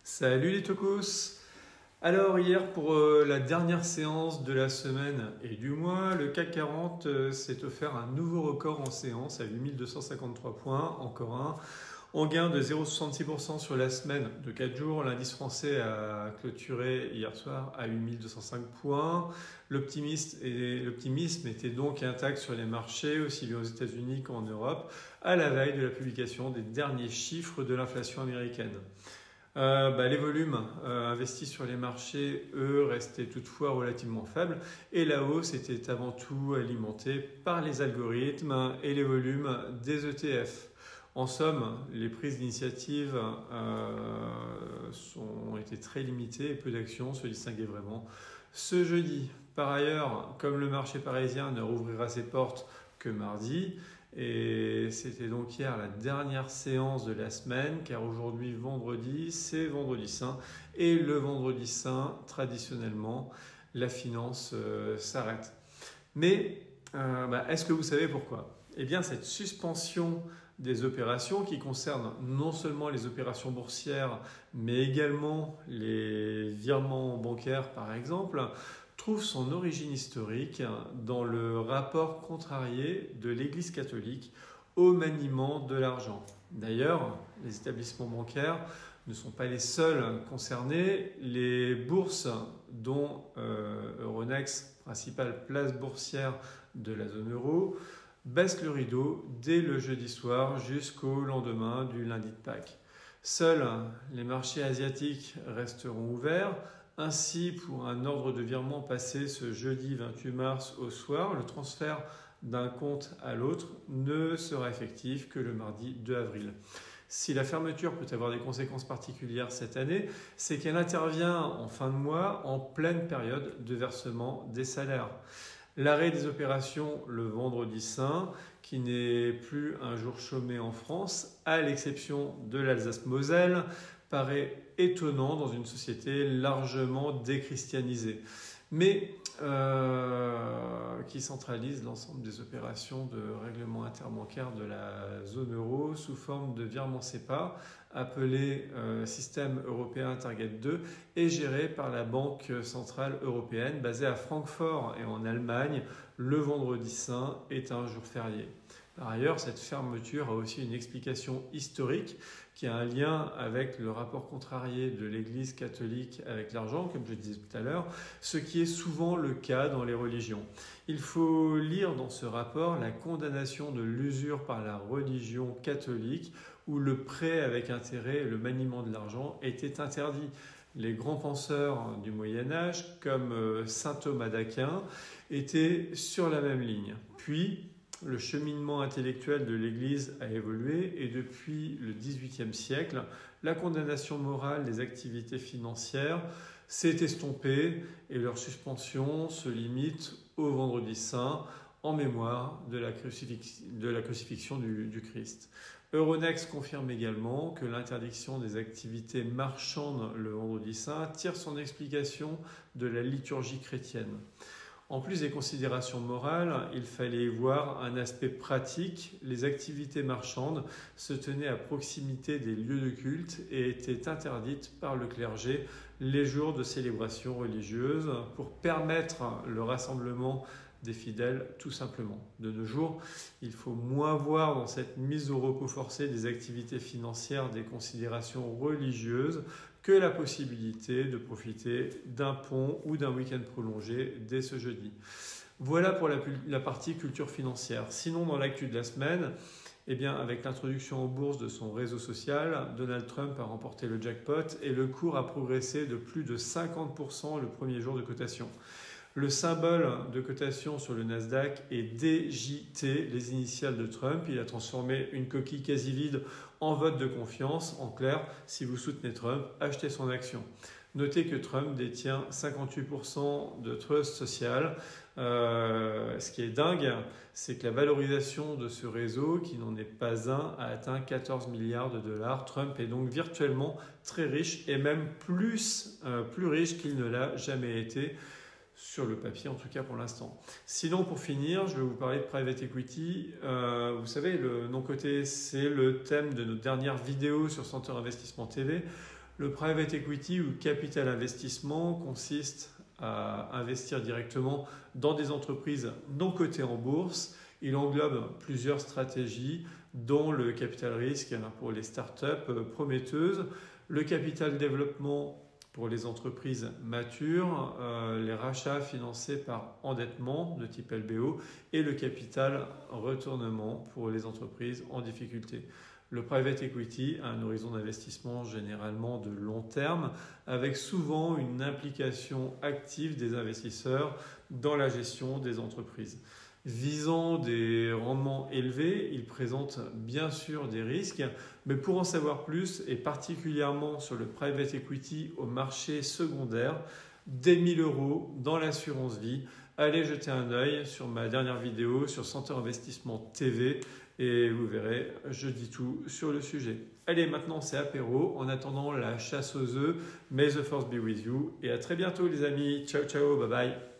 Salut les tocos. Alors hier pour la dernière séance de la semaine et du mois, le CAC 40 s'est offert un nouveau record en séance à 8253 points, encore un. En gain de 0,66% sur la semaine de 4 jours, l'indice français a clôturé hier soir à 8205 points. L'optimisme était donc intact sur les marchés, aussi bien aux États-Unis qu'en Europe, à la veille de la publication des derniers chiffres de l'inflation américaine. Les volumes investis sur les marchés, eux, restaient toutefois relativement faibles et la hausse était avant tout alimentée par les algorithmes et les volumes des ETF. En somme, les prises d'initiative ont été très limitées et peu d'actions se distinguaient vraiment ce jeudi. Par ailleurs, comme le marché parisien ne rouvrira ses portes que mardi, et c'était donc hier la dernière séance de la semaine, car aujourd'hui, vendredi, c'est vendredi saint. Et le vendredi saint, traditionnellement, la finance s'arrête. Mais est-ce que vous savez pourquoi ? Eh bien, cette suspension des opérations qui concerne non seulement les opérations boursières, mais également les virements bancaires, par exemple, trouve son origine historique dans le rapport contrarié de l'Église catholique au maniement de l'argent. D'ailleurs, les établissements bancaires ne sont pas les seuls concernés. Les bourses, dont Euronext, principale place boursière de la zone euro, baissent le rideau dès le jeudi soir jusqu'au lendemain du lundi de Pâques. Seuls les marchés asiatiques resteront ouverts. Ainsi, pour un ordre de virement passé ce jeudi 28 mars au soir, le transfert d'un compte à l'autre ne sera effectif que le mardi 2 avril. Si la fermeture peut avoir des conséquences particulières cette année, c'est qu'elle intervient en fin de mois en pleine période de versement des salaires. L'arrêt des opérations le vendredi saint, qui n'est plus un jour chômé en France, à l'exception de l'Alsace-Moselle, paraît étonnant dans une société largement déchristianisée, mais qui centralise l'ensemble des opérations de règlement interbancaire de la zone euro sous forme de virement SEPA, appelé Système européen Target 2, et géré par la Banque centrale européenne, basée à Francfort et en Allemagne. Le vendredi saint est un jour férié. Par ailleurs, cette fermeture a aussi une explication historique qui a un lien avec le rapport contrarié de l'Église catholique avec l'argent, comme je disais tout à l'heure, ce qui est souvent le cas dans les religions. Il faut lire dans ce rapport la condamnation de l'usure par la religion catholique, où le prêt avec intérêt et le maniement de l'argent étaient interdits. Les grands penseurs du Moyen-Âge, comme saint Thomas d'Aquin, étaient sur la même ligne. Puis, le cheminement intellectuel de l'Église a évolué et depuis le XVIIIe siècle, la condamnation morale des activités financières s'est estompée et leur suspension se limite au vendredi saint en mémoire de la crucifixion du Christ. Euronext confirme également que l'interdiction des activités marchandes le vendredi saint tire son explication de la liturgie chrétienne. En plus des considérations morales, il fallait voir un aspect pratique. Les activités marchandes se tenaient à proximité des lieux de culte et étaient interdites par le clergé les jours de célébration religieuse pour permettre le rassemblement des fidèles tout simplement. De nos jours, il faut moins voir dans cette mise au repos forcée des activités financières des considérations religieuses que la possibilité de profiter d'un pont ou d'un week-end prolongé dès ce jeudi. Voilà pour la partie culture financière. Sinon, dans l'actu de la semaine, avec l'introduction en bourse de son réseau social, Donald Trump a remporté le jackpot et le cours a progressé de plus de 50% le premier jour de cotation. Le symbole de cotation sur le Nasdaq est DJT, les initiales de Trump. Il a transformé une coquille quasi vide en vote de confiance. En clair, si vous soutenez Trump, achetez son action. Notez que Trump détient 58% de trust social. Ce qui est dingue, c'est que la valorisation de ce réseau, qui n'en est pas un, a atteint 14 milliards de dollars. Trump est donc virtuellement très riche et même plus riche qu'il ne l'a jamais été. Sur le papier, en tout cas pour l'instant. Sinon, pour finir, je vais vous parler de Private Equity. Vous savez, le non-coté, c'est le thème de notre dernière vidéo sur Center Investissement TV. Le private equity ou capital investissement consiste à investir directement dans des entreprises non cotées en bourse. Il englobe plusieurs stratégies, dont le capital risque pour les startups prometteuses, le capital développement pour les entreprises matures, les rachats financés par endettement de type LBO et le capital retournement pour les entreprises en difficulté. Le private equity a un horizon d'investissement généralement de long terme, avec souvent une implication active des investisseurs dans la gestion des entreprises. Visant des rendements élevés, il présente bien sûr des risques, mais pour en savoir plus, et particulièrement sur le private equity au marché secondaire, dès 1 000 € dans l'assurance vie, allez jeter un œil sur ma dernière vidéo sur Center Investissement TV et vous verrez, je dis tout sur le sujet. Allez, maintenant c'est apéro. En attendant la chasse aux œufs, may the force be with you et à très bientôt les amis. Ciao, ciao, bye bye.